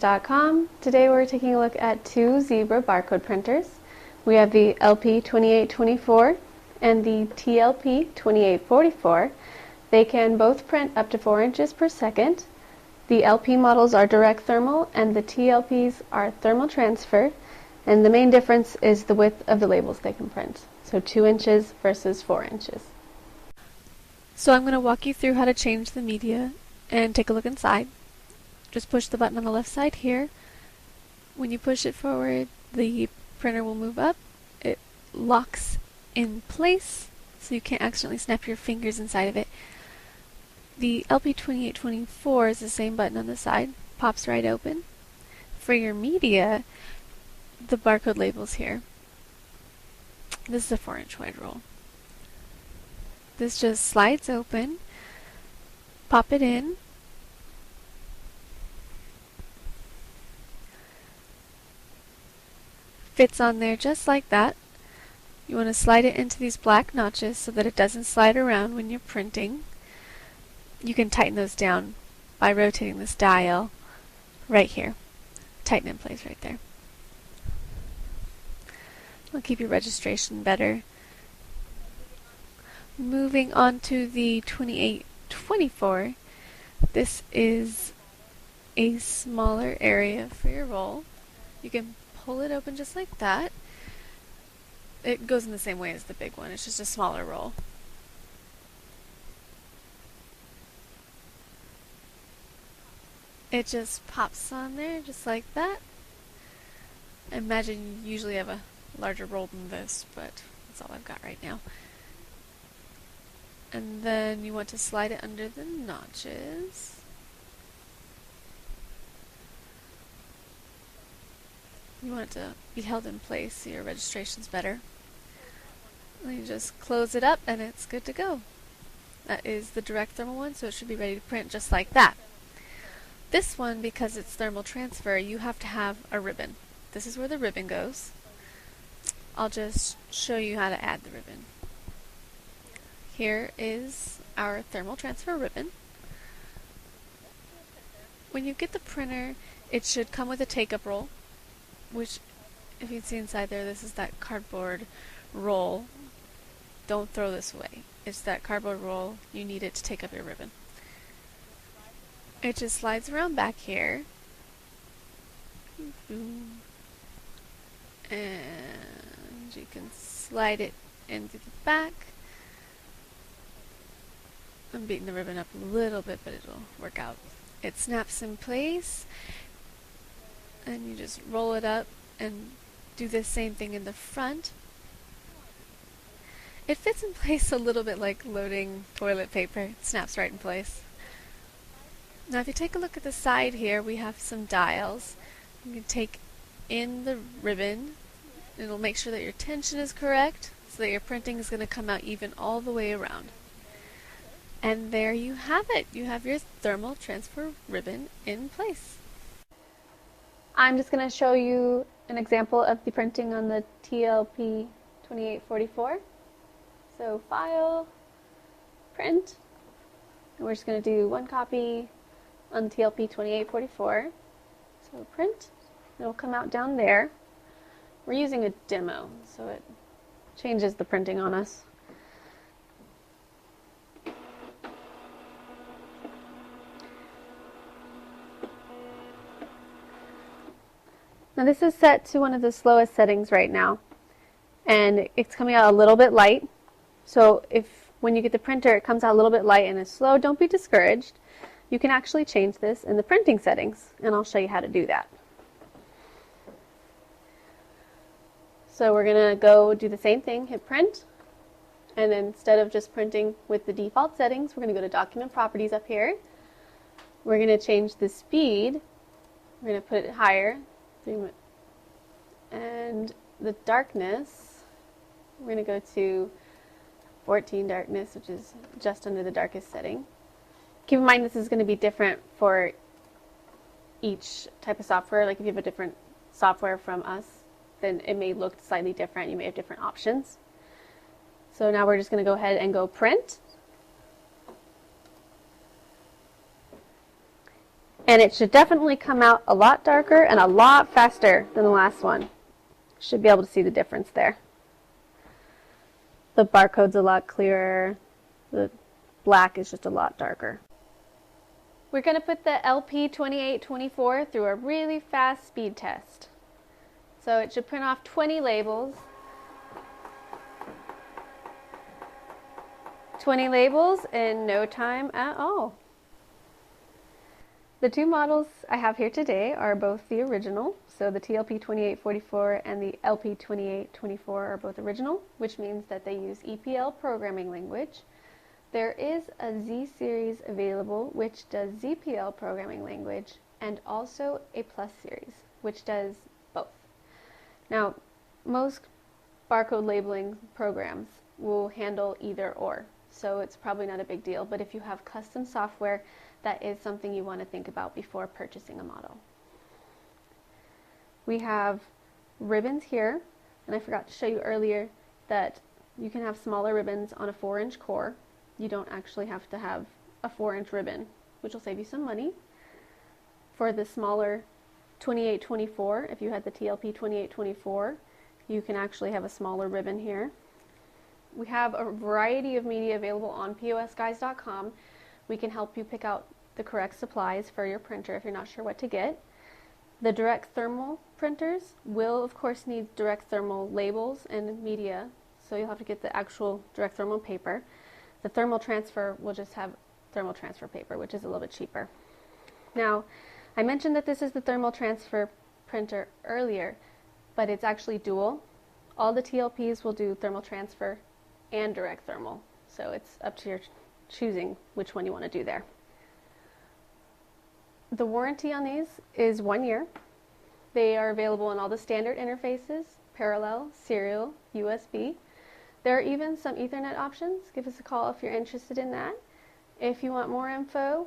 Com. Today we're taking a look at two Zebra barcode printers. We have the LP2824 and the TLP2844. They can both print up to 4 inches per second. The LP models are direct thermal and the TLPs are thermal transfer, and the main difference is the width of the labels they can print. So 2 inches versus 4 inches. So I'm going to walk you through how to change the media and take a look inside. Just push the button on the left side here. When you push it forward, the printer will move up. It locks in place, so you can't accidentally snap your fingers inside of it. The LP2824 is the same button on the side, pops right open. For your media, the barcode labels here. This is a 4-inch wide roll. This just slides open, pop it in, fits on there just like that. You want to slide it into these black notches so that it doesn't slide around when you're printing. You can tighten those down by rotating this dial right here. Tighten in place right there. It'll keep your registration better. Moving on to the 2824, this is a smaller area for your roll. You can pull it open just like that. It goes in the same way as the big one, it's just a smaller roll. It just pops on there just like that. I imagine you usually have a larger roll than this, but that's all I've got right now. And then you want to slide it under the notches. You want it to be held in place so your registration's better. Then you just close it up and it's good to go. That is the direct thermal one, so it should be ready to print just like that. This one, because it's thermal transfer, you have to have a ribbon. This is where the ribbon goes. I'll just show you how to add the ribbon. Here is our thermal transfer ribbon. When you get the printer, it should come with a take-up roll, which, if you can see inside there, this is that cardboard roll. Don't throw this away. It's that cardboard roll. You need it to take up your ribbon. It just slides around back here. And you can slide it into the back. I'm beating the ribbon up a little bit, but it'll work out. It snaps in place, and you just roll it up and do the same thing in the front. It fits in place a little bit like loading toilet paper. It snaps right in place. Now if you take a look at the side here, we have some dials. You can take in the ribbon. It'll make sure that your tension is correct so that your printing is going to come out even all the way around. And there you have it. You have your thermal transfer ribbon in place. I'm just going to show you an example of the printing on the TLP 2844. So File, Print, and we're just going to do one copy on the TLP 2844. So Print, it'll come out down there. We're using a demo, so it changes the printing on us. Now this is set to one of the slowest settings right now, and it's coming out a little bit light. So if when you get the printer it comes out a little bit light and is slow, don't be discouraged. You can actually change this in the printing settings, and I'll show you how to do that. So we're going to go do the same thing, hit print, and then instead of just printing with the default settings, we're going to go to document properties up here. We're going to change the speed. We're going to put it higher. And the darkness, we're going to go to 14 darkness, which is just under the darkest setting. Keep in mind this is going to be different for each type of software. Like if you have a different software from us, then it may look slightly different. You may have different options. So now we're just going to go ahead and go print. And it should definitely come out a lot darker and a lot faster than the last one. Should be able to see the difference there. The barcode's a lot clearer. The black is just a lot darker. We're going to put the LP 2824 through a really fast speed test. So it should print off 20 labels. 20 labels in no time at all. The two models I have here today are both the original, so the TLP 2844 and the LP 2824 are both original, which means that they use EPL programming language. There is a Z series available, which does ZPL programming language, and also a Plus series, which does both. Now, most barcode labeling programs will handle either or, so it's probably not a big deal, but if you have custom software, that is something you want to think about before purchasing a model. We have ribbons here, and I forgot to show you earlier that you can have smaller ribbons on a 4-inch core. You don't actually have to have a 4-inch ribbon, which will save you some money. For the smaller 2824, if you had the TLP 2824, you can actually have a smaller ribbon here. We have a variety of media available on POSguys.com. We can help you pick out the correct supplies for your printer if you're not sure what to get. The direct thermal printers will, of course, need direct thermal labels and media, so you'll have to get the actual direct thermal paper. The thermal transfer will just have thermal transfer paper, which is a little bit cheaper. Now, I mentioned that this is the thermal transfer printer earlier, but it's actually dual. All the TLPs will do thermal transfer and direct thermal, so it's up to your choosing which one you want to do there. The warranty on these is 1 year. They are available in all the standard interfaces, parallel, serial, USB. There are even some Ethernet options. Give us a call if you're interested in that. If you want more info,